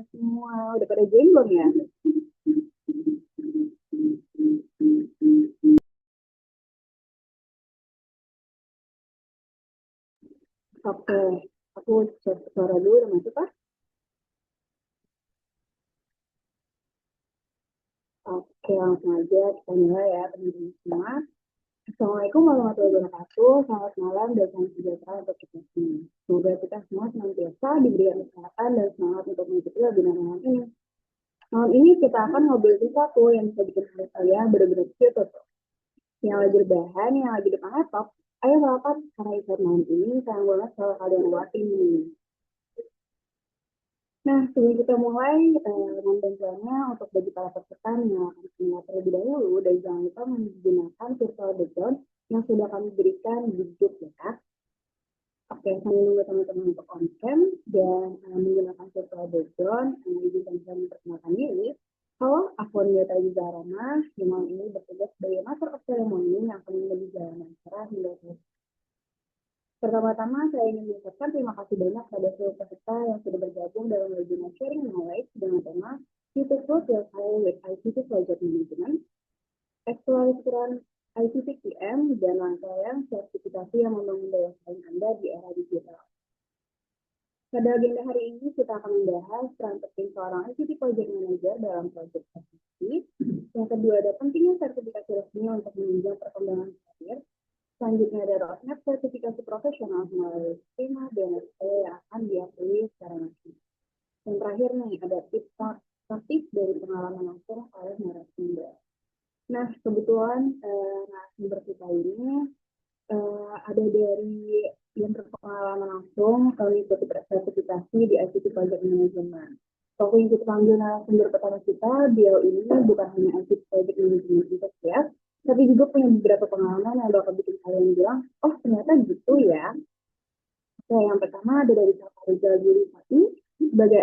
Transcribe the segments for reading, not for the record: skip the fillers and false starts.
semua. Udah pada join belum ya? Oke, aku cek suara dulu udah masuk Pak? Oke, langsung aja kita mulai ya teman-teman semua. Assalamualaikum warahmatullahi wabarakatuh. Selamat malam dan salam sejahtera untuk kita semua. Semoga kita semua senantiasa diberikan kesehatan dan semangat untuk mengikuti webinar malam ini. Malam ini kita akan ngobrol sesuatu yang bisa bikin hari kalian benar-benar tutup. Yang lagi rebahan, yang lagi depan laptop, ayo rapat karena event malam ini sayang banget kalau kalian lewatin ini. Nah, sebelum kita mulai, mohon bantuannya untuk bagi para peserta yang akan mendengar terlebih dahulu dan jangan lupa menggunakan virtual background yang sudah kami berikan di grup ya. Oke, sambil nunggu teman-teman untuk on cam dan menggunakan virtual background, izinkan saya memperkenalkan diri. Halo, aku Anita Zarama, yang malam ini bertugas sebagai Master of Ceremony yang akan menjadi jalan acara hingga selesai. Pertama-tama, saya ingin mengucapkan terima kasih banyak pada seluruh peserta yang sudah bergabung dalam webinar sharing knowledge dengan tema Future Your Career with ICT Project Management, eksplorasi ICT PM, dan rangkaian sertifikasi yang membangun daya saing Anda di era digital. Pada agenda hari ini, kita akan membahas peran penting seorang ICT Project Manager dalam proyek sertifikasi. Yang kedua, ada pentingnya sertifikasi resmi untuk menunjang perkembangan karir. Selanjutnya ada roadmap sertifikasi profesional melalui skema BNSP yang akan diakui secara nasional. Dan terakhir nih, ada tips praktis dari pengalaman langsung oleh narasumber. Nah, kebetulan narasumber kita ini ada dari yang berpengalaman langsung mengikuti sertifikasi di ICT Project Management. Kalau ikut panggil narasumber pertama kita, beliau ini bukan hanya ICT Project Management ya, tapi juga punya beberapa pengalaman yang bakal bikin kalian bilang, oh ternyata gitu ya. Oke, yang pertama ada dari Kak Rizal Jurisati sebagai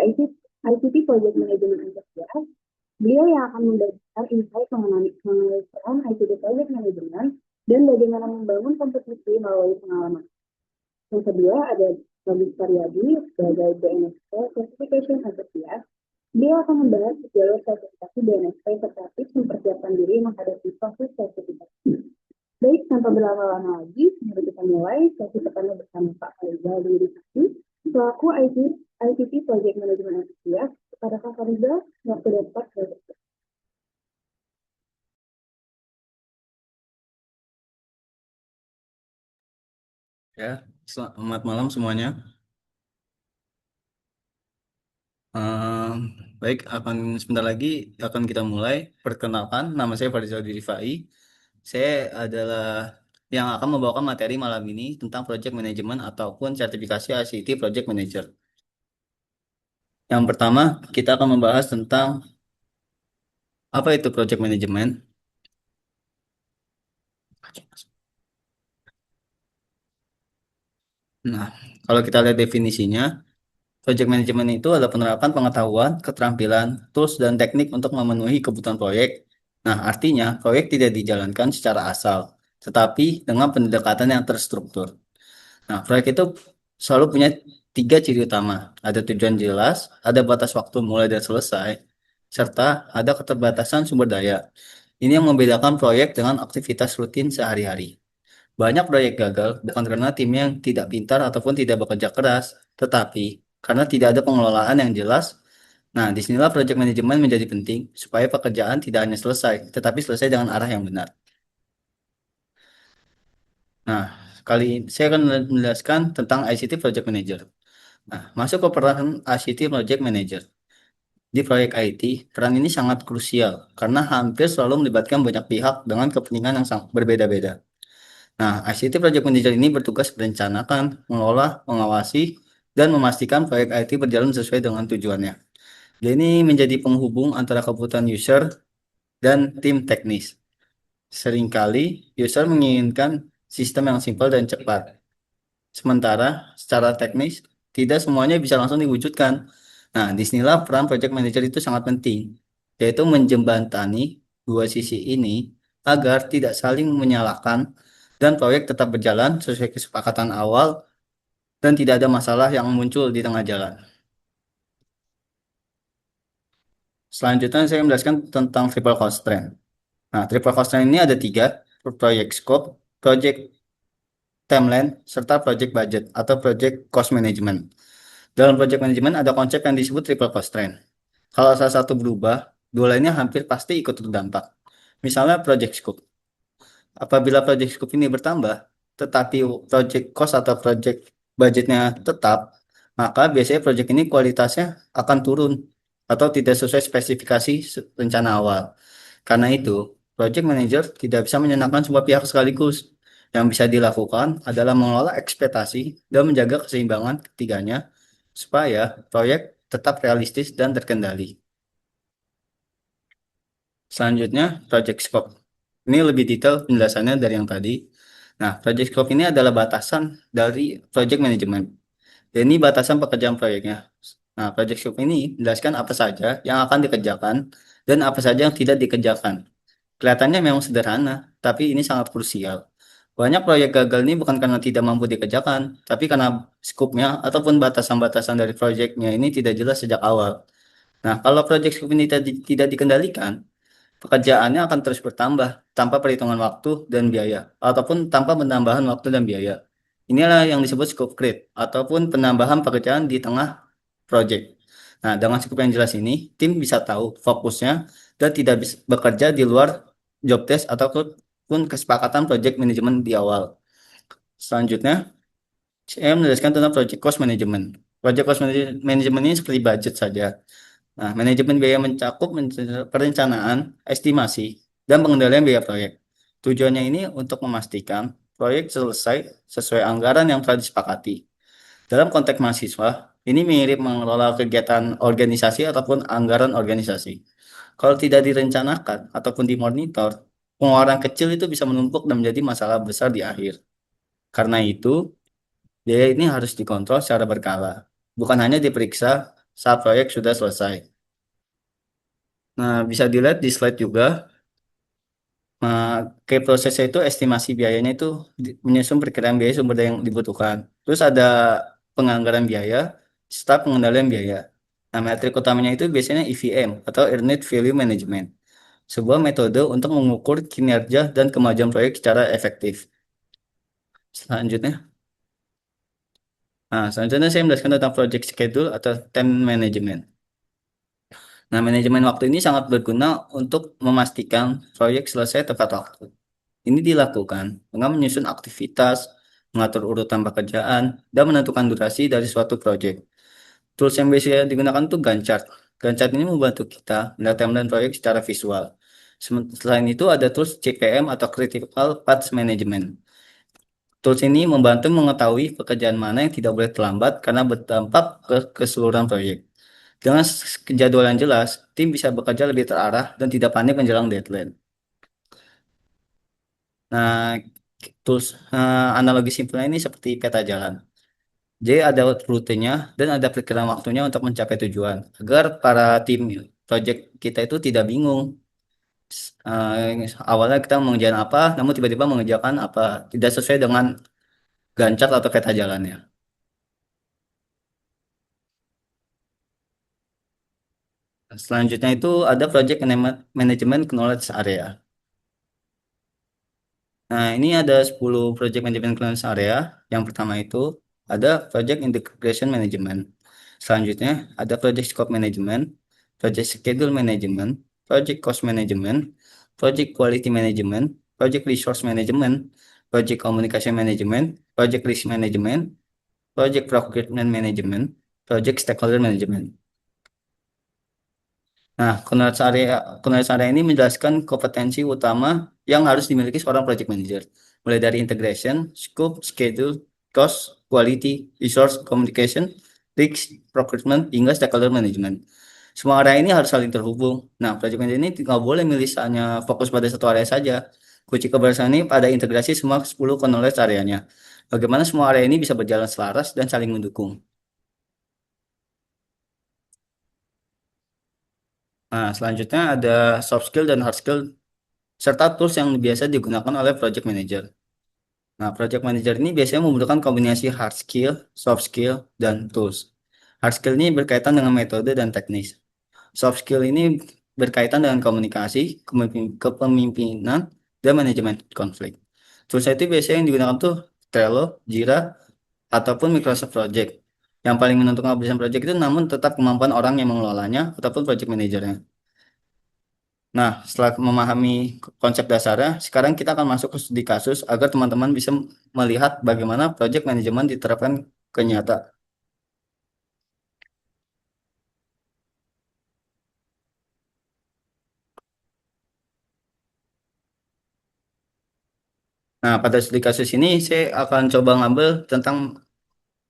ICT Project Management Enthusiast. Beliau yang akan membagikan insight mengenai peran ICT Project Management dan bagaimana membangun kompetisi melalui pengalaman. Yang kedua ada Bagus Karyadi sebagai BNSP Certification Enthusiast. Dia akan membahas jalur sertifikasi BNSP serta tips mempersiapkan diri menghadapi proses sertifikasi. Baik, tanpa berlama-lama lagi, mari kita mulai sesi pertama bersama Pak Farizal Wirisasi, selaku ICT Project Management Enthusiast. Kepada Kak Farizal, waktu dapat selesai. Ya, selamat malam semuanya. Baik, sebentar lagi akan kita mulai. Perkenalkan, nama saya Farizal Rifai. Saya adalah yang akan membawakan materi malam ini tentang Project Management ataupun sertifikasi ICT Project Manager. Yang pertama, kita akan membahas tentang apa itu Project Management. Nah, kalau kita lihat definisinya, Project Management itu adalah penerapan pengetahuan, keterampilan, tools, dan teknik untuk memenuhi kebutuhan proyek. Nah, artinya proyek tidak dijalankan secara asal, tetapi dengan pendekatan yang terstruktur. Nah, proyek itu selalu punya tiga ciri utama. Ada tujuan jelas, ada batas waktu mulai dan selesai, serta ada keterbatasan sumber daya. Ini yang membedakan proyek dengan aktivitas rutin sehari-hari. Banyak proyek gagal bukan karena tim yang tidak pintar ataupun tidak bekerja keras, tetapi karena tidak ada pengelolaan yang jelas. Nah, disinilah project management menjadi penting supaya pekerjaan tidak hanya selesai, tetapi selesai dengan arah yang benar. Nah, kali ini saya akan menjelaskan tentang ICT Project Manager. Nah, masuk ke peran ICT Project Manager. Di proyek IT, peran ini sangat krusial karena hampir selalu melibatkan banyak pihak dengan kepentingan yang sangat berbeda-beda. Nah, ICT Project Manager ini bertugas merencanakan, mengelola, mengawasi, dan memastikan proyek IT berjalan sesuai dengan tujuannya. Dia ini menjadi penghubung antara kebutuhan user dan tim teknis. Seringkali, user menginginkan sistem yang simpel dan cepat. Sementara, secara teknis, tidak semuanya bisa langsung diwujudkan. Nah, disinilah peran Project Manager itu sangat penting, yaitu menjembatani dua sisi ini agar tidak saling menyalahkan dan proyek tetap berjalan sesuai kesepakatan awal dan tidak ada masalah yang muncul di tengah jalan. Selanjutnya saya menjelaskan tentang triple constraint. Nah, triple constraint ini ada tiga, project scope, project timeline, serta project budget atau project cost management. Dalam project management ada konsep yang disebut triple constraint. Kalau salah satu berubah, dua lainnya hampir pasti ikut terdampak. Misalnya project scope. Apabila project scope ini bertambah, tetapi project cost atau project budgetnya tetap, maka biasanya project ini kualitasnya akan turun atau tidak sesuai spesifikasi rencana awal. Karena itu, project manager tidak bisa menyenangkan semua pihak sekaligus. Yang bisa dilakukan adalah mengelola ekspektasi dan menjaga keseimbangan ketiganya supaya proyek tetap realistis dan terkendali. Selanjutnya, project scope. Ini lebih detail penjelasannya dari yang tadi. Nah, project scope ini adalah batasan dari project management. Dan ini batasan pekerjaan proyeknya. Nah, project scope ini menjelaskan apa saja yang akan dikerjakan dan apa saja yang tidak dikerjakan. Kelihatannya memang sederhana, tapi ini sangat krusial. Banyak proyek gagal ini bukan karena tidak mampu dikerjakan, tapi karena skopnya ataupun batasan-batasan dari proyeknya ini tidak jelas sejak awal. Nah, kalau proyek skop ini tidak dikendalikan, pekerjaannya akan terus bertambah tanpa perhitungan waktu dan biaya, ataupun tanpa penambahan waktu dan biaya. Inilah yang disebut scope creep, ataupun penambahan pekerjaan di tengah project. Nah, dengan scope yang jelas ini, tim bisa tahu fokusnya dan tidak bisa bekerja di luar job desk ataupun kesepakatan project manajemen di awal. Selanjutnya, saya menjelaskan tentang project cost management. Project cost management ini seperti budget saja. Nah, manajemen biaya mencakup perencanaan, estimasi, dan pengendalian biaya proyek. Tujuannya ini untuk memastikan proyek selesai sesuai anggaran yang telah disepakati. Dalam konteks mahasiswa, ini mirip mengelola kegiatan organisasi ataupun anggaran organisasi. Kalau tidak direncanakan ataupun dimonitor, pengeluaran kecil itu bisa menumpuk dan menjadi masalah besar di akhir. Karena itu, biaya ini harus dikontrol secara berkala, bukan hanya diperiksa saat proyek sudah selesai. Nah, bisa dilihat di slide juga, nah, kayak prosesnya itu estimasi biayanya itu menyusun perkiraan biaya sumber daya yang dibutuhkan. Terus ada penganggaran biaya, staf pengendalian biaya. Nah, metrik utamanya itu biasanya EVM atau Earned Value Management, sebuah metode untuk mengukur kinerja dan kemajuan proyek secara efektif. Selanjutnya, selanjutnya saya menjelaskan tentang project schedule atau time management. Nah, manajemen waktu ini sangat berguna untuk memastikan proyek selesai tepat waktu. Ini dilakukan dengan menyusun aktivitas, mengatur urutan pekerjaan, dan menentukan durasi dari suatu proyek. Tools yang biasa digunakan itu Gantt chart. Gantt chart ini membantu kita melihat timeline proyek secara visual. Selain itu ada tools CPM atau Critical Path Management. Tools ini membantu mengetahui pekerjaan mana yang tidak boleh terlambat karena berdampak ke keseluruhan proyek. Dengan jadwal yang jelas, tim bisa bekerja lebih terarah dan tidak panik menjelang deadline. Nah, tools analogi simpelnya ini seperti peta jalan. Jadi ada rutenya dan ada perkiraan waktunya untuk mencapai tujuan agar para tim project kita itu tidak bingung. Awalnya kita mengerjakan apa, namun tiba-tiba mengerjakan apa tidak sesuai dengan gancak atau peta jalannya. Selanjutnya itu ada project management knowledge area. Nah, ini ada 10 project management knowledge area. Yang pertama itu ada project integration management. Selanjutnya ada project scope management, project schedule management, project cost management, project quality management, project resource management, project communication management, project risk management, project procurement management, project stakeholder management. Nah, knowledge area ini menjelaskan kompetensi utama yang harus dimiliki seorang project manager, mulai dari integration, scope, schedule, cost, quality, resource, communication, risk, procurement, hingga stakeholder management. Semua area ini harus saling terhubung. Nah, project manager ini tidak boleh milih hanya fokus pada satu area saja. Kunci keberhasilan ini pada integrasi semua 10 knowledge areanya. Bagaimana semua area ini bisa berjalan selaras dan saling mendukung. Nah, selanjutnya ada soft skill dan hard skill serta tools yang biasa digunakan oleh project manager. Nah, project manager ini biasanya membutuhkan kombinasi hard skill, soft skill, dan tools. Hard skill ini berkaitan dengan metode dan teknis. Soft skill ini berkaitan dengan komunikasi, kepemimpinan, dan manajemen konflik. Tools itu biasanya yang digunakan tuh Trello, Jira, ataupun Microsoft Project. Yang paling menentukan keberhasilan project itu namun tetap kemampuan orang yang mengelolanya ataupun project manajernya. Nah, setelah memahami konsep dasarnya, sekarang kita akan masuk ke studi kasus agar teman-teman bisa melihat bagaimana project management diterapkan ke nyata. Nah, pada studi kasus ini saya akan coba ngambil tentang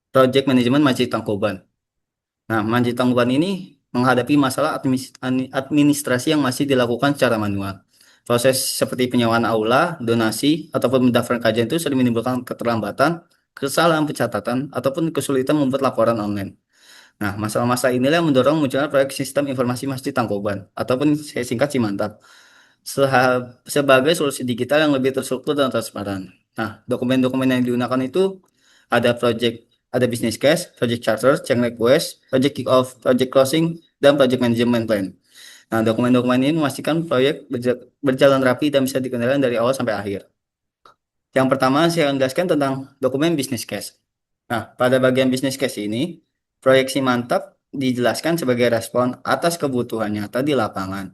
project management Masjid Tangkuban. Nah, Masjid Tangkuban ini menghadapi masalah administrasi yang masih dilakukan secara manual. Proses seperti penyewaan aula, donasi, ataupun mendaftar kajian itu sering menimbulkan keterlambatan, kesalahan pencatatan, ataupun kesulitan membuat laporan online. Nah, masalah-masalah inilah yang mendorong munculnya proyek sistem informasi Masjid Tangkuban, ataupun saya singkat Cimantat, sebagai solusi digital yang lebih terstruktur dan transparan. Nah, dokumen-dokumen yang digunakan itu ada business case, project charter, change request, project kick-off, project closing, dan project management plan. Nah, dokumen-dokumen ini memastikan proyek berjalan rapi dan bisa dikendalikan dari awal sampai akhir. Yang pertama, saya akan jelaskan tentang dokumen business case. Nah, pada bagian business case ini, proyeksi mantap dijelaskan sebagai respon atas kebutuhan nyata di lapangan.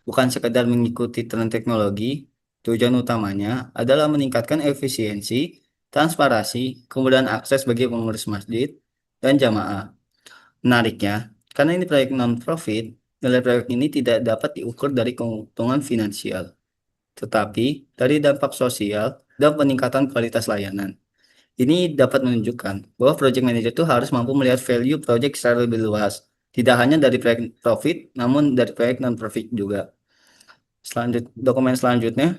Bukan sekedar mengikuti tren teknologi, tujuan utamanya adalah meningkatkan efisiensi, transparansi, kemudahan akses bagi pengurus masjid dan jamaah. Menariknya, karena ini proyek non-profit, nilai proyek ini tidak dapat diukur dari keuntungan finansial, tetapi dari dampak sosial dan peningkatan kualitas layanan. Ini dapat menunjukkan bahwa project manager itu harus mampu melihat value project secara lebih luas, tidak hanya dari proyek profit, namun dari proyek non-profit juga. Dokumen selanjutnya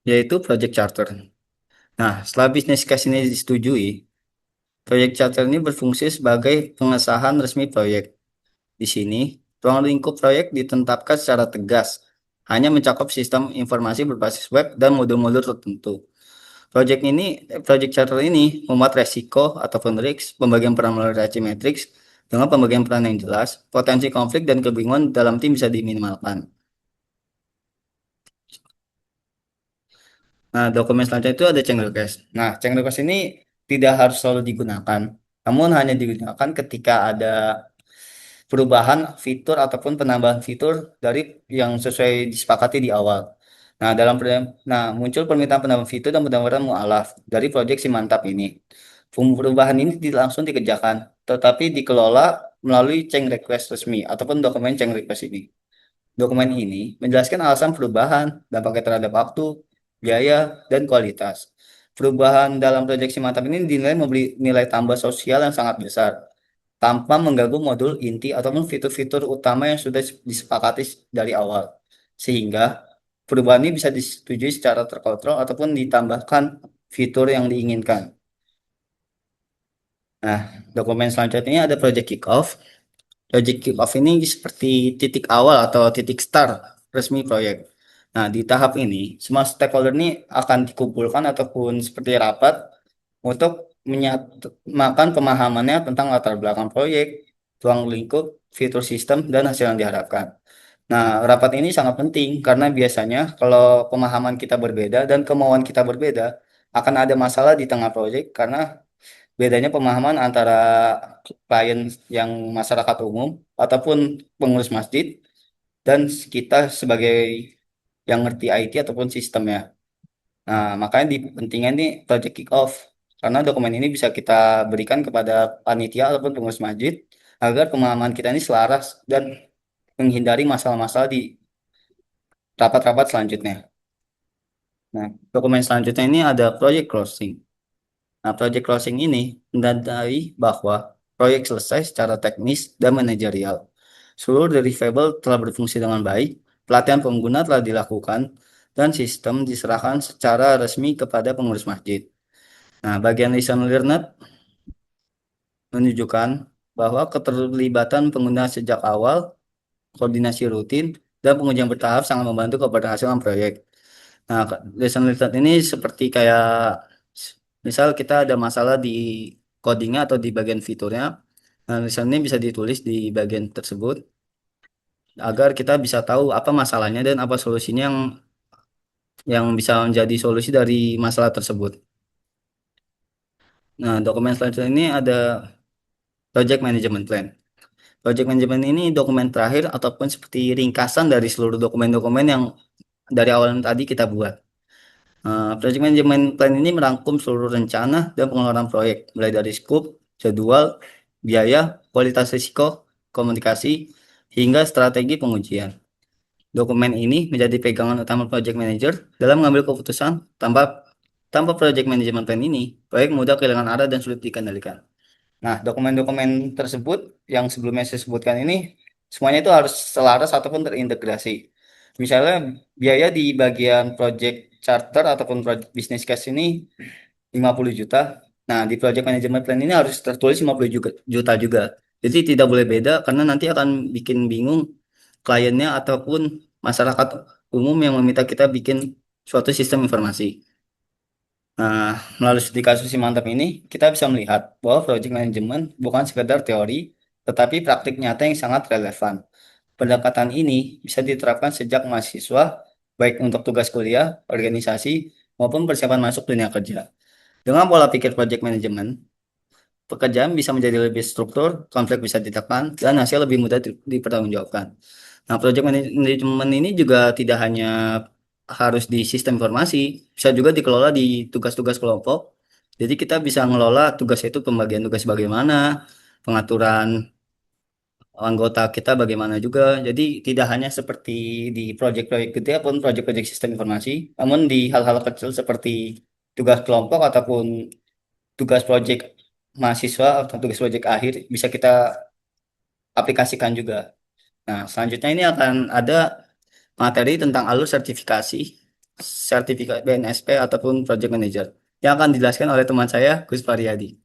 yaitu project charter. Nah, setelah bisnis case ini disetujui, project charter ini berfungsi sebagai pengesahan resmi proyek. Di sini, ruang lingkup proyek ditetapkan secara tegas, hanya mencakup sistem informasi berbasis web dan modul-modul tertentu. Project charter ini memuat resiko ataupun risk, pembagian peran melalui RACI matrix, dengan pembagian peran yang jelas, potensi konflik dan kebingungan dalam tim bisa diminimalkan. Nah, dokumen selanjutnya itu ada change request. Nah, change request ini tidak harus selalu digunakan, namun hanya digunakan ketika ada perubahan fitur ataupun penambahan fitur dari yang sesuai disepakati di awal. Muncul permintaan penambahan fitur dan penawaran mualaf dari proyek si mantap ini. Perubahan ini tidak langsung dikerjakan, tetapi dikelola melalui change request resmi ataupun dokumen change request ini. Dokumen ini menjelaskan alasan perubahan, dampaknya terhadap waktu, biaya, dan kualitas. Perubahan dalam proyeksi mantap ini dinilai memberi nilai tambah sosial yang sangat besar, tanpa mengganggu modul inti ataupun fitur-fitur utama yang sudah disepakati dari awal. Sehingga perubahan ini bisa disetujui secara terkontrol ataupun ditambahkan fitur yang diinginkan. Nah, dokumen selanjutnya ada project kick-off. Project kick-off ini seperti titik awal atau titik start resmi proyek. Nah, di tahap ini, semua stakeholder ini akan dikumpulkan ataupun seperti rapat untuk menyamakan pemahamannya tentang latar belakang proyek, ruang lingkup, fitur sistem, dan hasil yang diharapkan. Nah, rapat ini sangat penting karena biasanya kalau pemahaman kita berbeda dan kemauan kita berbeda, akan ada masalah di tengah proyek karena bedanya pemahaman antara klien yang masyarakat umum ataupun pengurus masjid dan kita sebagai yang ngerti IT ataupun sistemnya. Nah, makanya pentingnya nih project kick off karena dokumen ini bisa kita berikan kepada panitia ataupun pengurus masjid agar pemahaman kita ini selaras dan menghindari masalah-masalah di rapat-rapat selanjutnya. Nah, dokumen selanjutnya ini ada project closing. Nah, project closing ini menandai bahwa proyek selesai secara teknis dan manajerial. Seluruh deliverable telah berfungsi dengan baik, pelatihan pengguna telah dilakukan, dan sistem diserahkan secara resmi kepada pengurus masjid. Nah, bagian lesson learned menunjukkan bahwa keterlibatan pengguna sejak awal, koordinasi rutin, dan pengujian bertahap sangat membantu keberhasilan proyek. Nah, lesson learned ini seperti kayak misal kita ada masalah di codingnya atau di bagian fiturnya, Nah, lisan ini bisa ditulis di bagian tersebut agar kita bisa tahu apa masalahnya dan apa solusinya yang bisa menjadi solusi dari masalah tersebut. Nah, dokumen selanjutnya ini ada Project Management Plan. Project Management ini dokumen terakhir ataupun seperti ringkasan dari seluruh dokumen-dokumen yang dari awal tadi kita buat. Project Management Plan ini merangkum seluruh rencana dan pengelolaan proyek, mulai dari skop, jadwal, biaya, kualitas risiko, komunikasi, hingga strategi pengujian. Dokumen ini menjadi pegangan utama project manager dalam mengambil keputusan. Tanpa project management plan ini, proyek mudah kehilangan arah dan sulit dikendalikan. Nah, dokumen-dokumen tersebut yang sebelumnya saya sebutkan ini semuanya itu harus selaras ataupun terintegrasi. Misalnya biaya di bagian project charter ataupun project business case ini 50 juta. Nah, di project management plan ini harus tertulis 50 juta juga. Jadi tidak boleh beda karena nanti akan bikin bingung kliennya ataupun masyarakat umum yang meminta kita bikin suatu sistem informasi. Nah, melalui studi kasus si mantap ini, kita bisa melihat bahwa project management bukan sekedar teori, tetapi praktik nyata yang sangat relevan. Pendekatan ini bisa diterapkan sejak mahasiswa, baik untuk tugas kuliah, organisasi, maupun persiapan masuk dunia kerja. Dengan pola pikir project management, pekerjaan bisa menjadi lebih struktur, konflik bisa ditekan, dan hasil lebih mudah dipertanggungjawabkan. Nah, project management ini juga tidak hanya harus di sistem informasi, bisa juga dikelola di tugas-tugas kelompok. Jadi kita bisa ngelola tugas itu pembagian tugas bagaimana, pengaturan anggota kita bagaimana juga. Jadi tidak hanya seperti di proyek-proyek gede ataupun proyek-proyek sistem informasi, namun di hal-hal kecil seperti tugas kelompok ataupun tugas proyek mahasiswa atau tugas proyek akhir bisa kita aplikasikan juga. Nah, selanjutnya ini akan ada materi tentang alur sertifikasi, sertifikat BNSP ataupun project manager yang akan dijelaskan oleh teman saya, Gus Pariyadi.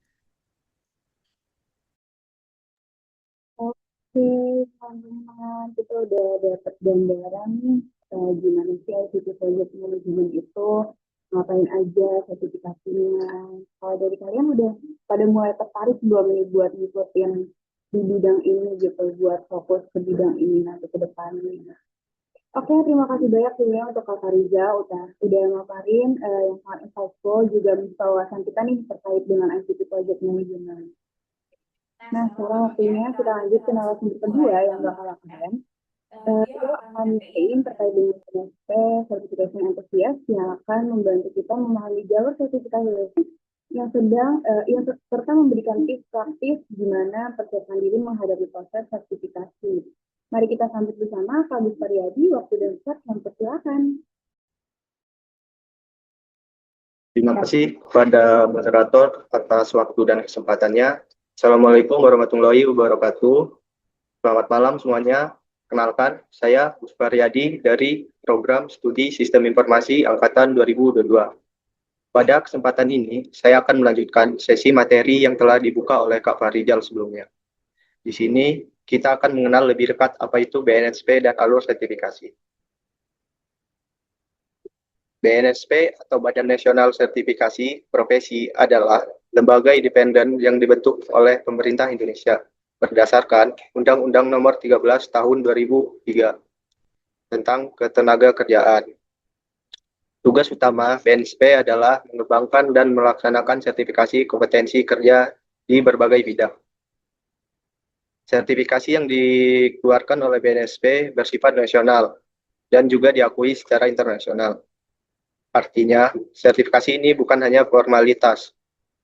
Oke, teman-teman, kita udah dapat gambaran nih gimana sih ICT Project Management itu, ngapain aja sertifikasinya. Kalau dari kalian udah pada mulai tertarik belum nih buat ngikutin di bidang ini gitu, buat fokus ke bidang ini nanti ke depannya. Oke, terima kasih banyak ya untuk Kak Fariza udah ngapain yang sangat insightful juga bisa wawasan kita nih terkait dengan ICT Project Management. Nah, sekarang waktunya kita lanjut ke narasumber kedua yang gak kalah keren. Dia akan nyeritain terkait dengan PNSP, Certification Enthusiast, yang akan membantu kita memahami jalur sertifikasi yang serta memberikan tips praktis gimana persiapan diri menghadapi proses sertifikasi. Mari kita sambut bersama Pak Gus Pariyadi, waktu dan tempat yang persilakan. Terima kasih kepada moderator atas waktu dan kesempatannya. Assalamualaikum warahmatullahi wabarakatuh. Selamat malam semuanya. Kenalkan, saya Gus Pariyadi dari Program Studi Sistem Informasi Angkatan 2022. Pada kesempatan ini, saya akan melanjutkan sesi materi yang telah dibuka oleh Kak Farijal sebelumnya. Di sini, kita akan mengenal lebih dekat apa itu BNSP dan alur sertifikasi. BNSP atau Badan Nasional Sertifikasi Profesi adalah lembaga independen yang dibentuk oleh pemerintah Indonesia berdasarkan Undang-Undang Nomor 13 Tahun 2003 tentang Ketenagakerjaan. Tugas utama BNSP adalah mengembangkan dan melaksanakan sertifikasi kompetensi kerja di berbagai bidang. Sertifikasi yang dikeluarkan oleh BNSP bersifat nasional dan juga diakui secara internasional. Artinya, sertifikasi ini bukan hanya formalitas,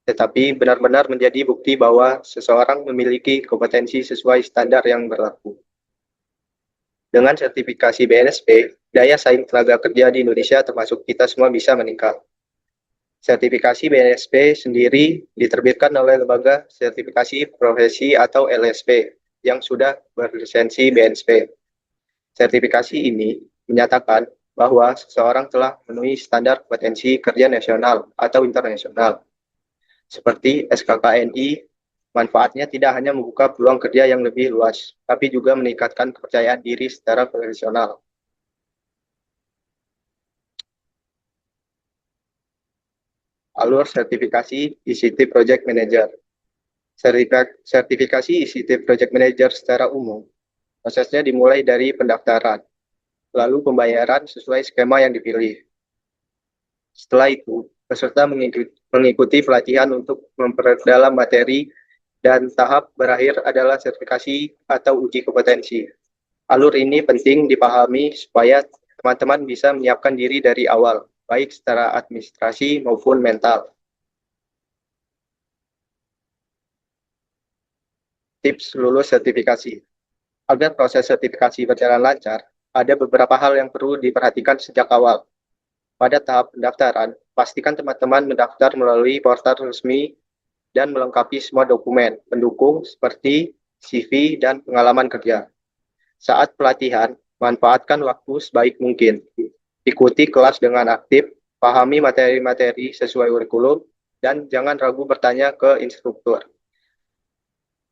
tetapi benar-benar menjadi bukti bahwa seseorang memiliki kompetensi sesuai standar yang berlaku. Dengan sertifikasi BNSP, daya saing tenaga kerja di Indonesia termasuk kita semua bisa meningkat. Sertifikasi BNSP sendiri diterbitkan oleh Lembaga Sertifikasi Profesi atau LSP yang sudah berlisensi BNSP. Sertifikasi ini menyatakan bahwa seseorang telah memenuhi standar kompetensi kerja nasional atau internasional. Seperti SKKNI, manfaatnya tidak hanya membuka peluang kerja yang lebih luas, tapi juga meningkatkan kepercayaan diri secara profesional. Alur sertifikasi ICT Project Manager. Sertifikasi ICT Project Manager secara umum, prosesnya dimulai dari pendaftaran, lalu pembayaran sesuai skema yang dipilih. Setelah itu, peserta mengikuti pelatihan untuk memperdalam materi dan tahap berakhir adalah sertifikasi atau uji kompetensi. Alur ini penting dipahami supaya teman-teman bisa menyiapkan diri dari awal, baik secara administrasi maupun mental. Tips lulus sertifikasi. Agar proses sertifikasi berjalan lancar, ada beberapa hal yang perlu diperhatikan sejak awal. Pada tahap pendaftaran, pastikan teman-teman mendaftar melalui portal resmi dan melengkapi semua dokumen pendukung seperti CV dan pengalaman kerja. Saat pelatihan, manfaatkan waktu sebaik mungkin. Ikuti kelas dengan aktif, pahami materi-materi sesuai kurikulum, dan jangan ragu bertanya ke instruktur.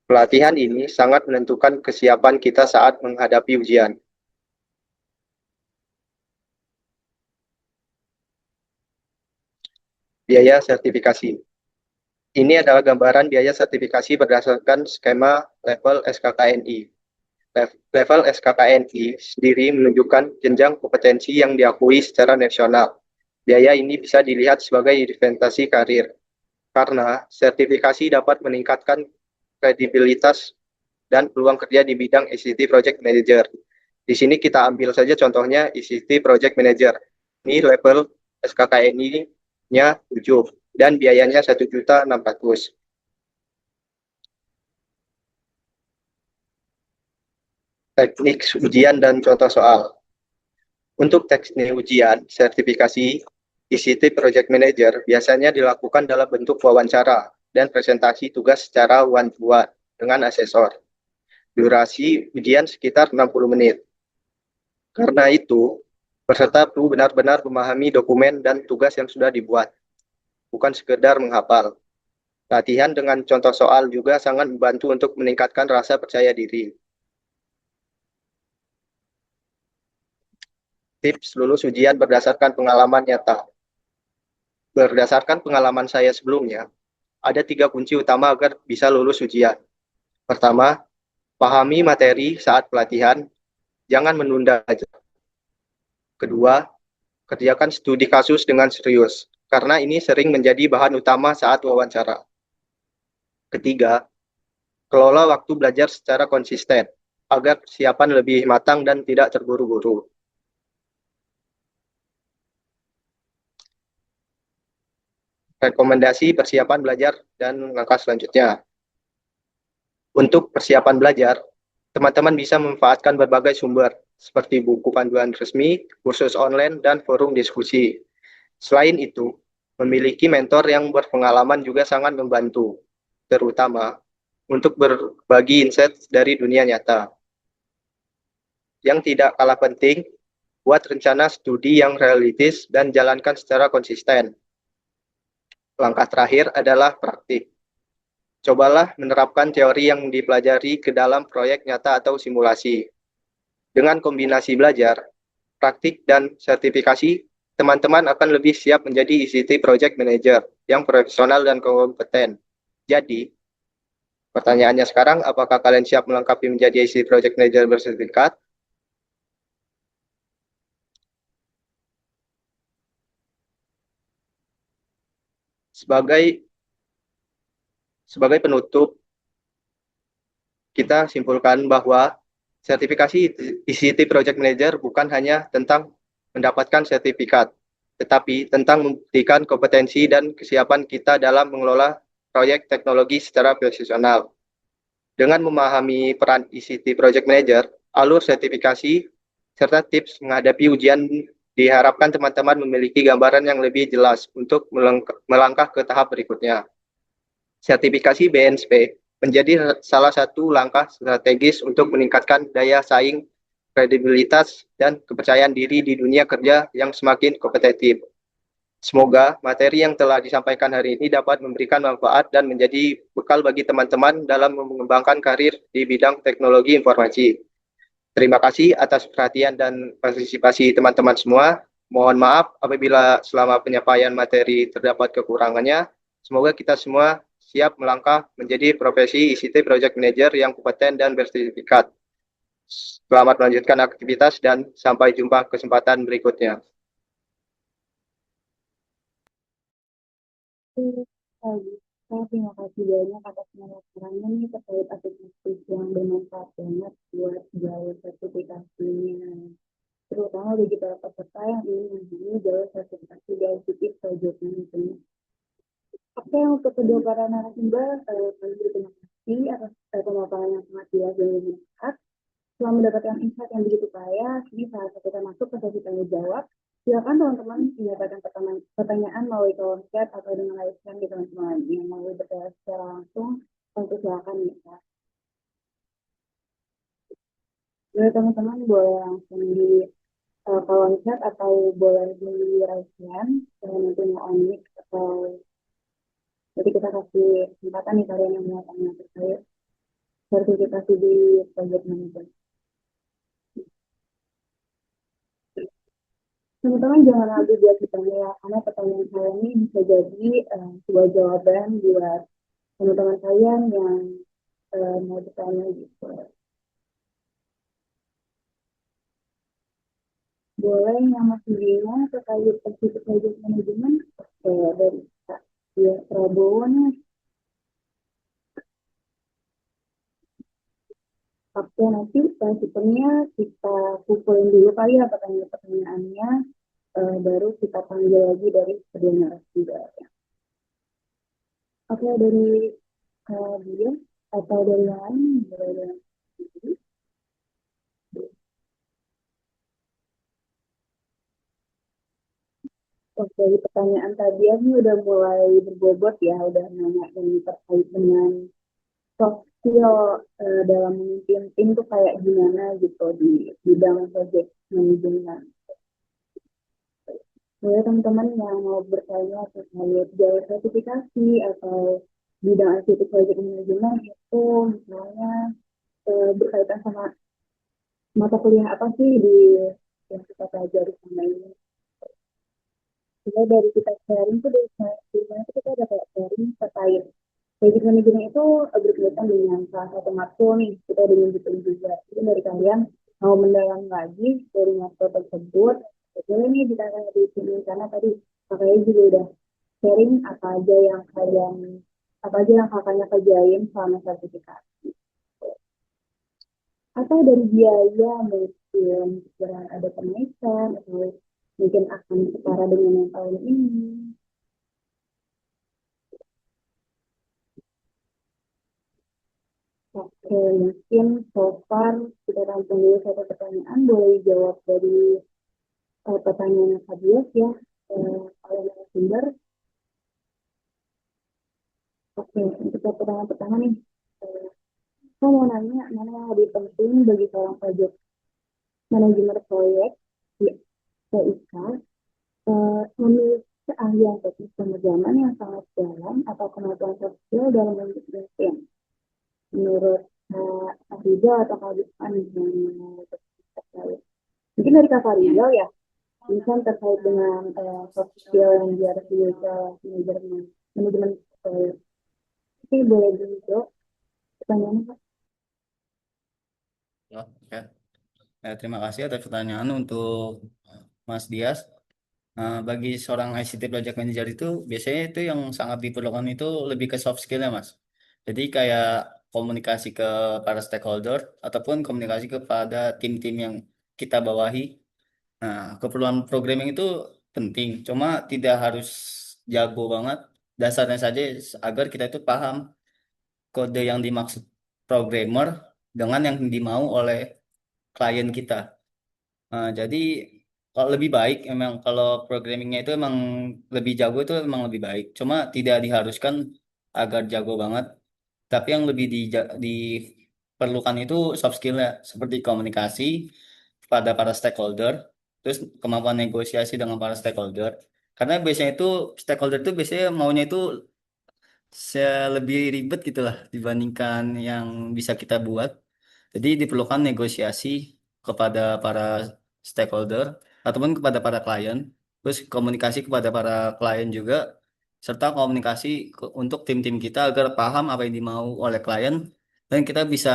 Pelatihan ini sangat menentukan kesiapan kita saat menghadapi ujian. Biaya sertifikasi. Ini adalah gambaran biaya sertifikasi berdasarkan skema level SKKNI. Level SKKNI sendiri menunjukkan jenjang kompetensi yang diakui secara nasional. Biaya ini bisa dilihat sebagai investasi karir, karena sertifikasi dapat meningkatkan kredibilitas dan peluang kerja di bidang ICT Project Manager. Di sini kita ambil saja contohnya ICT Project Manager. Ini level SKKNI-nya 7 dan biayanya 1.600.000. Teknik ujian dan contoh soal. Untuk teknik ujian sertifikasi ICT Project Manager biasanya dilakukan dalam bentuk wawancara dan presentasi tugas secara one-to-one dengan asesor. Durasi ujian sekitar 60 menit. Karena itu, peserta perlu benar-benar memahami dokumen dan tugas yang sudah dibuat, bukan sekedar menghafal. Latihan dengan contoh soal juga sangat membantu untuk meningkatkan rasa percaya diri. Tips lulus ujian berdasarkan pengalaman nyata. Berdasarkan pengalaman saya sebelumnya, ada 3 kunci utama agar bisa lulus ujian. Pertama, pahami materi saat pelatihan, jangan menunda aja. Kedua, kerjakan studi kasus dengan serius, karena ini sering menjadi bahan utama saat wawancara. Ketiga, kelola waktu belajar secara konsisten, agar persiapan lebih matang dan tidak terburu-buru. Rekomendasi persiapan belajar dan langkah selanjutnya. Untuk persiapan belajar, teman-teman bisa memanfaatkan berbagai sumber, seperti buku panduan resmi, kursus online, dan forum diskusi. Selain itu, memiliki mentor yang berpengalaman juga sangat membantu, terutama untuk berbagi insight dari dunia nyata. Yang tidak kalah penting, buat rencana studi yang realistis dan jalankan secara konsisten. Langkah terakhir adalah praktik. Cobalah menerapkan teori yang dipelajari ke dalam proyek nyata atau simulasi. Dengan kombinasi belajar, praktik, dan sertifikasi, teman-teman akan lebih siap menjadi ICT Project Manager yang profesional dan kompeten. Jadi, pertanyaannya sekarang, apakah kalian siap melengkapi menjadi ICT Project Manager bersertifikat? Sebagai penutup, kita simpulkan bahwa sertifikasi ICT Project Manager bukan hanya tentang mendapatkan sertifikat, tetapi tentang membuktikan kompetensi dan kesiapan kita dalam mengelola proyek teknologi secara profesional. Dengan memahami peran ICT Project Manager, alur sertifikasi, serta tips menghadapi ujian, diharapkan teman-teman memiliki gambaran yang lebih jelas untuk melangkah ke tahap berikutnya. Sertifikasi BNSP menjadi salah satu langkah strategis untuk meningkatkan daya saing, kredibilitas, dan kepercayaan diri di dunia kerja yang semakin kompetitif. Semoga materi yang telah disampaikan hari ini dapat memberikan manfaat dan menjadi bekal bagi teman-teman dalam mengembangkan karir di bidang teknologi informasi. Terima kasih atas perhatian dan partisipasi teman-teman semua. Mohon maaf apabila selama penyampaian materi terdapat kekurangannya. Semoga kita semua siap melangkah menjadi profesi ICT Project Manager yang kompeten dan bersertifikat. Selamat melanjutkan aktivitas dan sampai jumpa kesempatan berikutnya. Terima kasih banyak atas penjelasannya nih terkait aplikasi yang bermanfaat banget buat jalur sertifikasinya, terutama bagi para peserta yang ingin menjalani jalur sertifikasi di ICT Project Management. Oke, untuk kedua para narasumber, kami berterima kasih atas pemaparan yang sangat jelas dan bermanfaat. Setelah mendapatkan insight yang begitu kaya, kini saatnya kita masuk ke sesi tanya jawab. Silakan teman-teman menyampaikan pertanyaan melalui kolom chat atau dengan live chat di teman-teman yang mau bertanya secara langsung. Tentu silakan ya. Boleh teman-teman boleh langsung di kolom chat atau boleh di live chat. Nanti mau on mic atau jadi kita kasih kesempatan nih kalian yang mau tanya terkait sertifikasi di project management. Teman-teman jangan ragu buat bertanya ya, karena pertanyaan saya ini bisa jadi sebuah jawaban buat teman-teman kalian yang mau bertanya gitu. Boleh nama sendirinya terkait positif project management. Oke, dari Kak ya, Prabowo nih. Oke, nanti sistemnya kita kumpulin dulu kali ya pertanyaan-pertanyaannya, baru kita panggil lagi dari kedua narasumber. Oke, dari dia atau dari yang lain, boleh. Oh, dari pertanyaan tadi aku udah mulai berbobot ya, udah nanya yang terkait dengan soft skill dalam memimpin tim tuh kayak gimana gitu di bidang project management. Boleh teman-teman yang mau bertanya terkait jalur sertifikasi atau bidang ICT project management itu misalnya berkaitan sama mata kuliah apa sih di yang kita pelajari sama ini. Jadi dari kita sharing tuh dari mana tuh kita ada kayak sharing terkait project management itu berkaitan dengan salah satu matkul nih, kita udah nyebutin juga. Jadi dari kalian mau mendalam lagi dari matkul tersebut, boleh nih ditanya di sini karena tadi kakaknya juga udah sharing apa aja yang kakaknya kerjain selama sertifikasi. Atau dari biaya mungkin sekiranya ada kenaikan atau mungkin akan setara dengan yang tahun ini. Oke, mungkin so far kita rampung dulu satu pertanyaan, boleh dijawab dari pertanyaan Fabius ya, oleh narasumber. Oke, untuk pertanyaan pertama nih, saya mau nanya mana yang lebih penting bagi seorang project manajemen proyek di PIK, memiliki keahlian teknis pemrograman yang sangat dalam atau kemampuan soft skill dalam membentuk tim. Menurut Kak Rizal atau Kak Bisman yang terkait. Mungkin dari Kak Rizal ya, misal terkait dengan soft skill yang dia harus dimiliki manajemen manajemen proyek. Oke, boleh dulu pertanyaannya Kak. Oke. Terima kasih atas pertanyaan untuk Mas Dias. Bagi seorang ICT Project Manager itu biasanya itu yang sangat diperlukan itu lebih ke soft skill ya Mas. Jadi kayak komunikasi ke para stakeholder ataupun komunikasi kepada tim-tim yang kita bawahi. Nah, keperluan programming itu penting, cuma tidak harus jago banget. Dasarnya saja agar kita itu paham kode yang dimaksud programmer dengan yang dimau oleh klien kita. Jadi kalau lebih baik emang kalau programmingnya itu emang lebih jago itu emang lebih baik. Cuma tidak diharuskan agar jago banget. Tapi yang lebih diperlukan itu soft skill ya, seperti komunikasi pada para stakeholder, terus kemampuan negosiasi dengan para stakeholder. Karena biasanya itu stakeholder itu biasanya maunya itu lebih ribet gitu lah dibandingkan yang bisa kita buat. Jadi diperlukan negosiasi kepada para stakeholder ataupun kepada para klien, terus komunikasi kepada para klien juga serta komunikasi untuk tim-tim kita agar paham apa yang dimau oleh klien dan kita bisa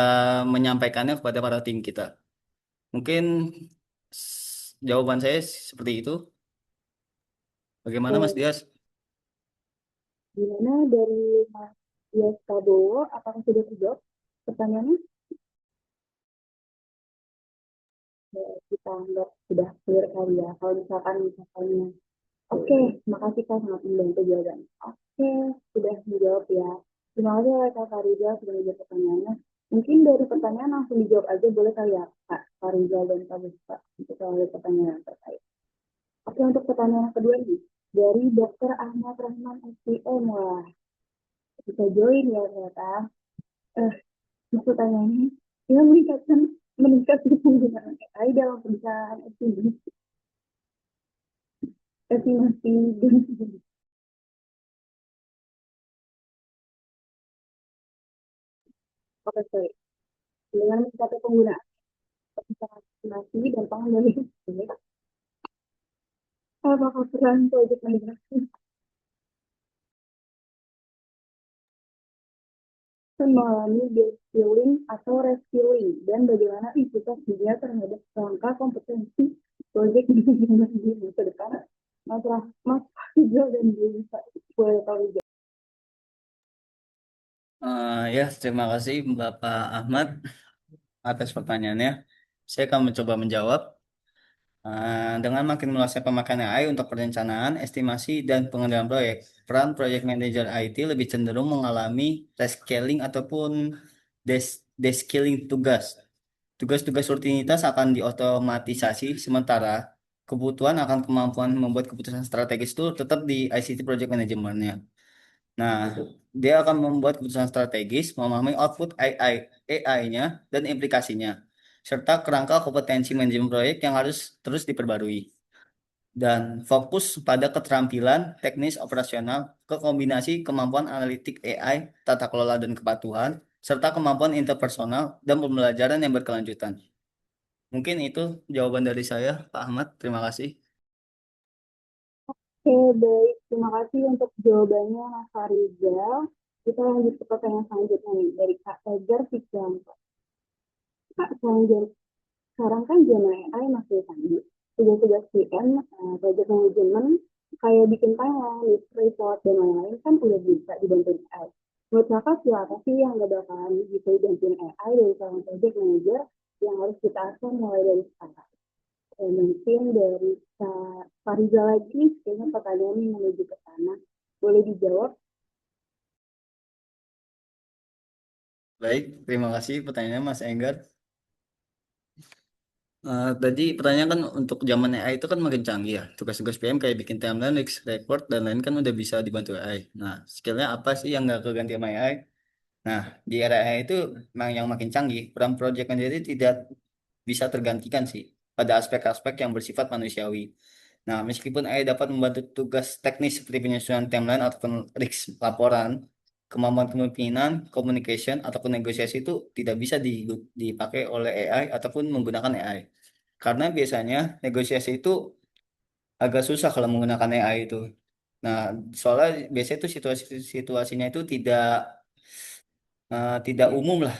menyampaikannya kepada para tim kita. Mungkin jawaban saya seperti itu. Bagaimana Mas Oke, Dias? gimana dari Mas Yos Prabowo? Apakah sudah terjawab pertanyaannya? Ya, kita anggap sudah clear kali ya. Kalau misalnya, oke, makasih Kak sangat membantu jawaban. Oke, sudah menjawab ya. Terima kasih ya Kak Fariza sudah menjawab pertanyaannya. Mungkin dari pertanyaan langsung dijawab aja boleh kali ya Kak Fariza dan Kak Buspa untuk kalau pertanyaan yang terkait. Oke, untuk pertanyaan yang kedua nih, dari Dr. Ahmad Rahman SPM, wah, bisa join ya ternyata. Eh, Maksud pertanyaannya, yang meningkatkan penggunaan AI dalam perusahaan estimasi dan oke, sorry. Dengan meningkatkan penggunaan estimasi dan pengendalian apakah peran project manager mengalami de-skilling atau reskilling dan bagaimana implikas dia terhadap rangka kompetensi project manager di masa depan. Mas Hijau dan Bisa boleh tahu juga. Ya, terima kasih Bapak Ahmad atas pertanyaannya. Saya akan mencoba menjawab. Dengan makin meluasnya pemakaian AI untuk perencanaan, estimasi, dan pengendalian proyek, peran project manager IT lebih cenderung mengalami rescaling ataupun descaling tugas. Tugas-tugas rutinitas akan diotomatisasi, sementara kebutuhan akan kemampuan membuat keputusan strategis itu tetap di ICT project manajemennya. Nah, dia akan membuat keputusan strategis, memahami output AI-nya dan implikasinya, serta kerangka kompetensi manajemen proyek yang harus terus diperbarui. Dan fokus pada keterampilan teknis operasional ke kombinasi kemampuan analitik AI, tata kelola dan kepatuhan, serta kemampuan interpersonal dan pembelajaran yang berkelanjutan. Mungkin itu jawaban dari saya, Pak Ahmad. Terima kasih. Oke, baik. Terima kasih untuk jawabannya, Mas Farizal. Kita lanjut ke pertanyaan selanjutnya nih, dari Kak Egar Fikrianto. Kak, sekarang kan zaman AI masih canggih. Tugas-tugas PM, project management, kayak bikin timeline, report, dan lain-lain kan udah bisa dibantu AI. Menurut Kakak, siapa sih yang gak bakalan bisa dibantuin AI dari seorang project manager yang harus kita asah mulai dari sekarang? Mungkin dari Kak Fariza lagi, kayaknya pertanyaan ini menuju ke sana. Boleh dijawab? Baik, terima kasih pertanyaannya Mas Enggar. Tadi pertanyaan kan untuk zaman AI itu kan makin canggih ya. Tugas-tugas PM kayak bikin timeline, report, dan lain kan udah bisa dibantu AI. Nah, skillnya apa sih yang nggak keganti sama AI? Nah, di era AI itu memang yang makin canggih, peran project manager itu tidak bisa tergantikan sih pada aspek-aspek yang bersifat manusiawi. Nah, meskipun AI dapat membantu tugas teknis seperti penyusunan timeline ataupun risk laporan, kemampuan kepemimpinan, communication, ataupun negosiasi itu tidak bisa dipakai oleh AI ataupun menggunakan AI. Karena biasanya negosiasi itu agak susah kalau menggunakan AI itu. Nah, soalnya biasanya itu situasinya itu tidak umum lah,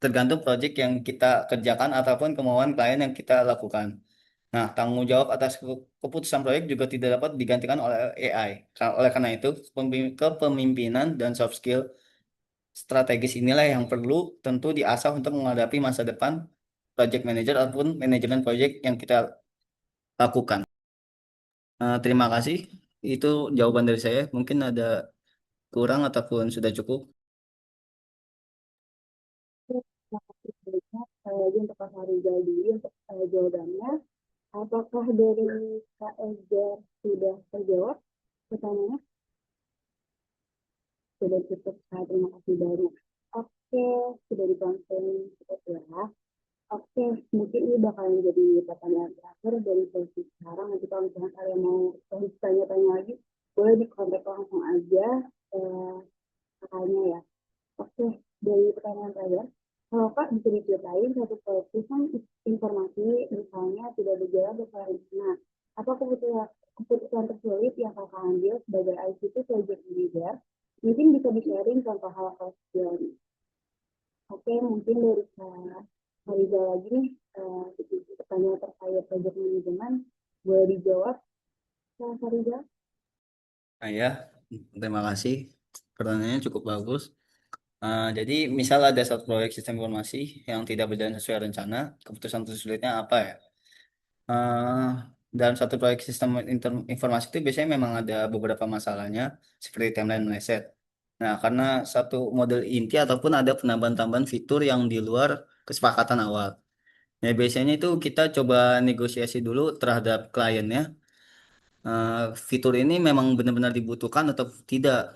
tergantung proyek yang kita kerjakan ataupun kemauan klien yang kita lakukan. Nah, tanggung jawab atas keputusan proyek juga tidak dapat digantikan oleh AI. Oleh karena itu, kepemimpinan dan soft skill strategis inilah yang perlu tentu diasah untuk menghadapi masa depan project manager ataupun manajemen proyek yang kita lakukan. Terima kasih. Itu jawaban dari saya. Mungkin ada kurang ataupun sudah cukup. Terima kasih banyak. Lagi untuk Kak Fariza dulu untuk jawabannya. Apakah dari Kak Egar sudah terjawab pertanyaannya? Sudah cukup, Kak. Terima kasih banyak. Oke, sudah dikonsen cukup ya. Oke, mungkin ini bakalan jadi pertanyaan terakhir dari sesi sekarang. Nanti kalau misalnya kalian mau tanya-tanya lagi, boleh dikontak langsung aja kakaknya ya. Oke, dari pertanyaan terakhir, kalau Kak bisa diceritain satu keputusan informasi misalnya tidak berjalan sesuai rencana, apa keputusan tersulit yang Kakak ambil sebagai ICT project contoh hal kecil. Oke, mungkin dari Kak Fariza lagi nih, pertanyaan terkait project manajemen, boleh dijawab Kak Fariza? Ya, terima kasih. Pertanyaannya cukup bagus. Jadi, misal ada satu proyek sistem informasi yang tidak berjalan sesuai rencana, keputusan tersulitnya apa ya? Eh, dalam satu proyek sistem informasi itu biasanya memang ada beberapa masalahnya, seperti timeline meleset. Nah, karena satu model inti ataupun ada penambahan-tambahan fitur yang di luar kesepakatan awal. Ya, biasanya itu kita coba negosiasi dulu terhadap kliennya. Fitur ini memang benar-benar dibutuhkan atau tidak.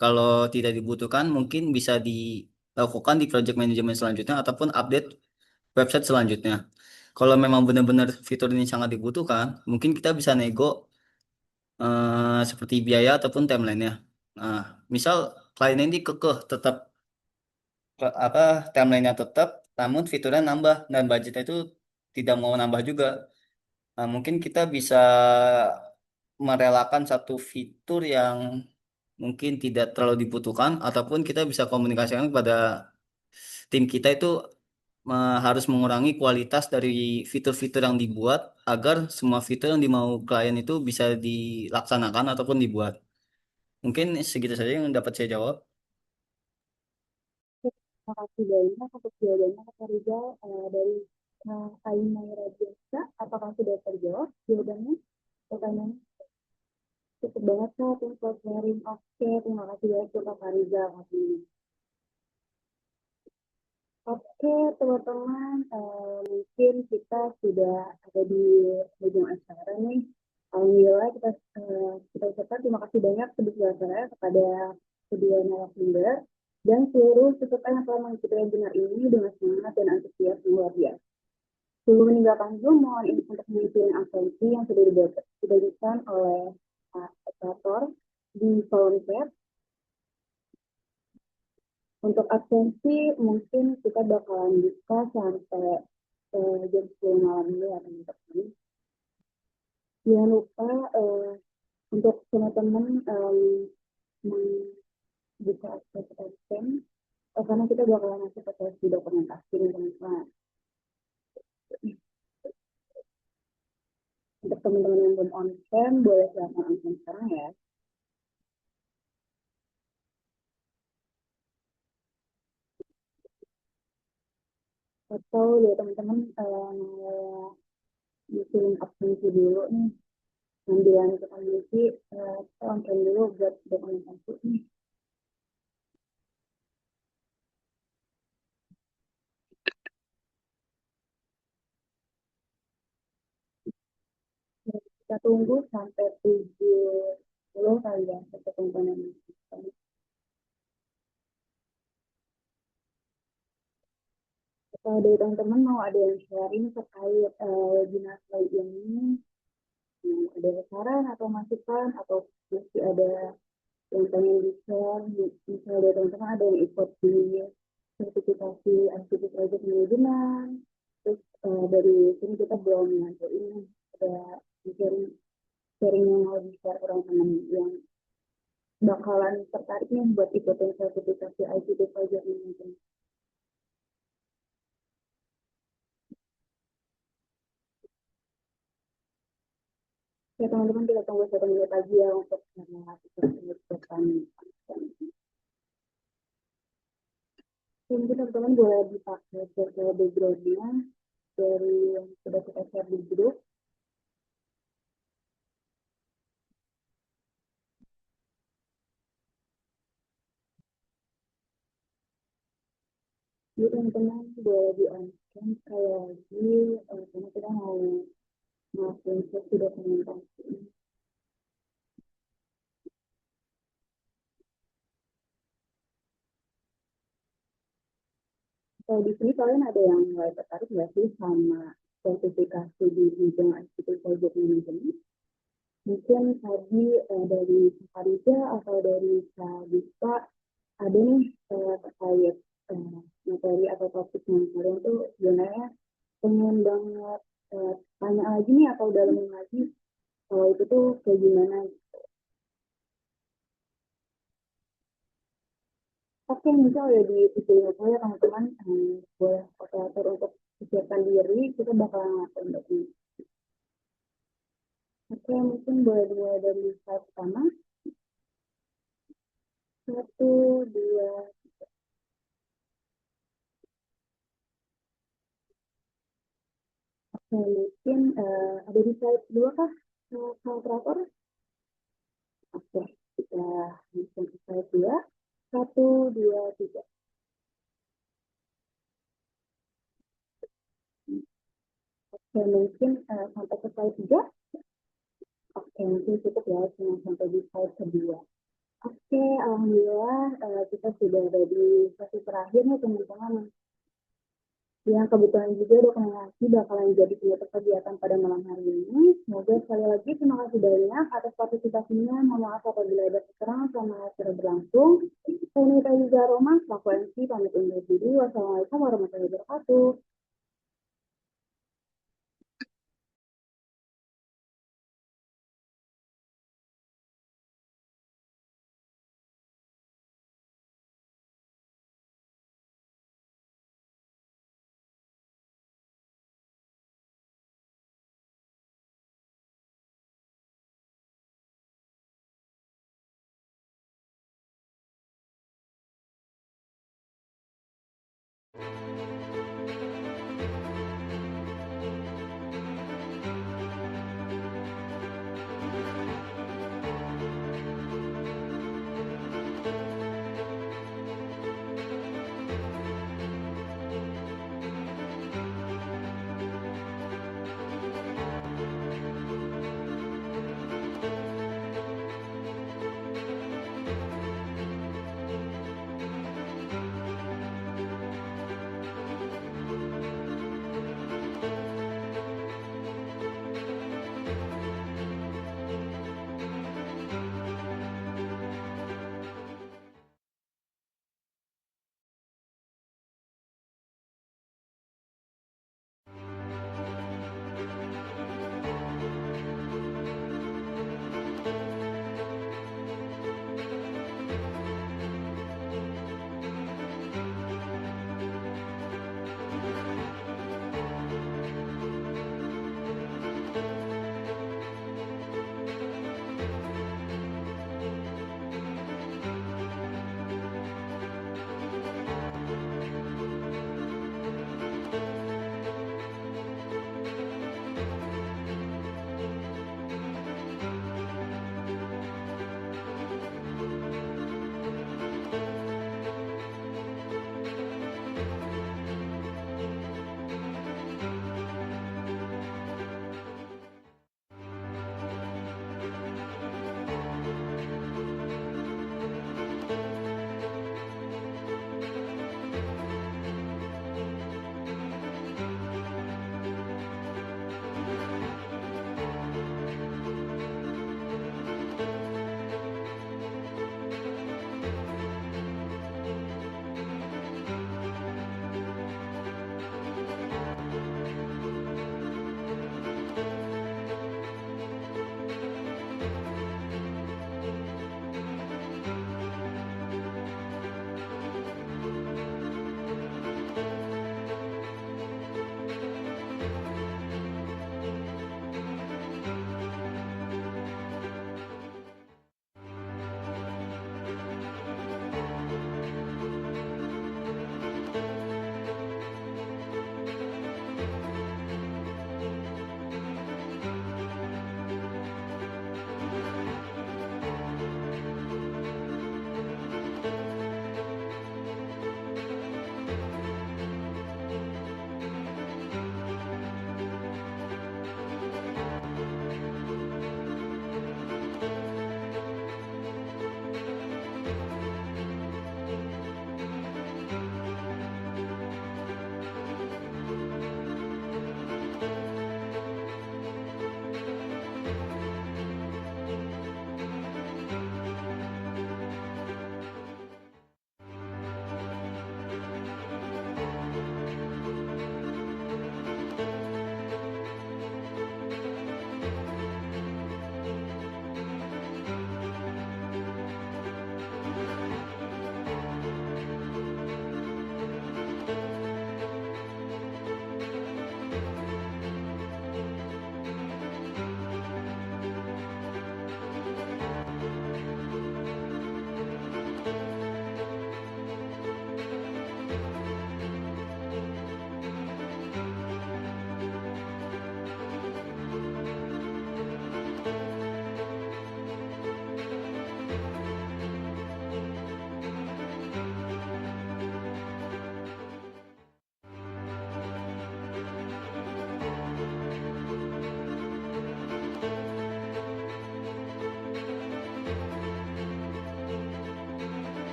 Kalau tidak dibutuhkan, mungkin bisa dilakukan di project management selanjutnya ataupun update website selanjutnya. Kalau memang benar-benar fitur ini sangat dibutuhkan, mungkin kita bisa nego seperti biaya ataupun timeline-nya. Nah, misal klien ini kekeh tetap apa timeline-nya tetap, namun fiturnya nambah dan budgetnya itu tidak mau nambah juga. Nah, mungkin kita bisa merelakan satu fitur yang mungkin tidak terlalu dibutuhkan ataupun kita bisa komunikasikan kepada tim kita itu harus mengurangi kualitas dari fitur-fitur yang dibuat agar semua fitur yang dimau klien itu bisa dilaksanakan ataupun dibuat. Mungkin segitu saja yang dapat saya jawab. Terima kasih banyak atas jawabannya Kak Fariza. Dari Aina Radiansa, apakah sudah terjawab jawabannya? Pertanyaannya cukup banget Kak, thanks for sharing. Oke, terima kasih banyak untuk Kak Fariza. Oke, teman-teman, mungkin kita sudah ada di ujung acara nih. Alhamdulillah kita ucapkan terima kasih banyak sebesar-besarnya kepada kedua narasumber dan seluruh peserta yang telah mengikuti webinar ini dengan semangat dan antusias yang luar biasa. Sebelum meninggalkan Zoom, mohon izin untuk mengisi absensi yang sudah diberikan oleh operator di kolom chat. Untuk absensi mungkin kita bakalan buka sampai jam 10 malam ini ya teman-teman. Jangan lupa untuk teman-teman membuka akses absen karena kita bakalan masuk ke sesi dokumentasi nih teman-teman. Untuk teman-teman yang belum on-cam boleh silakan on-cam sekarang ya. Atau ya teman-teman bikin absensi dulu nih. Sambilan kita ngisi, kita on-cam dulu buat dokumentasi nih. Kita tunggu sampai 70 kali ya satu komponen. Kalau dari teman-teman mau ada yang sharing terkait webinar kali ini, ada saran atau masukan atau masih ada yang pengen di-share, misalnya dari teman-teman ada yang ikut di sertifikasi ICT Project Management, terus dari sini kita belum ini ada sharing yang mau di-share ke teman-teman yang bakalan tertarik nih buat ikutin sertifikasi ICT Project Management. Ya teman-teman kita tunggu 1 menit lagi ya untuk menentukan. Mungkin teman-teman boleh dipakai share background-nya dari yang sudah kita share di grup. Jadi teman-teman boleh di on-cam sekali lagi karena kita mau ngelakuin sesi dokumentasi. Kalau di sini kalian ada yang mulai tertarik nggak sih sama sertifikasi di bidang ICT Project Management? Mungkin tadi dari Farida atau dari Kak Bisa ada nih terkait materi atau topik yang kalian tuh sebenarnya pengen banget tanya lagi nih atau dalamin lagi kalau itu tuh kayak gimana. Oke, misal udah di video ya teman-teman, boleh operator untuk siapkan diri, kita bakalan ngelakuin dokumen. Oke, mungkin boleh dimulai dari slide pertama. 1, 2. Oke, mungkin ada di slide 2 kah, operator? Oke, kita langsung ke slide 2. 1, 2, 3. Oke, mungkin sampai ke slide 3. Oke, mungkin cukup ya, cuma sampai di slide kedua. Oke, alhamdulillah kita sudah ada di sesi terakhir nih teman-teman. Yang kebetulan juga dokumentasi bakalan jadi penutup kegiatan pada malam hari ini. Semoga sekali lagi terima kasih banyak atas partisipasinya. Mohon maaf apabila ada kekurangan selama acara berlangsung. Saya Nita Yuza Roma, selaku MC, pamit undur diri. Wassalamualaikum warahmatullahi wabarakatuh.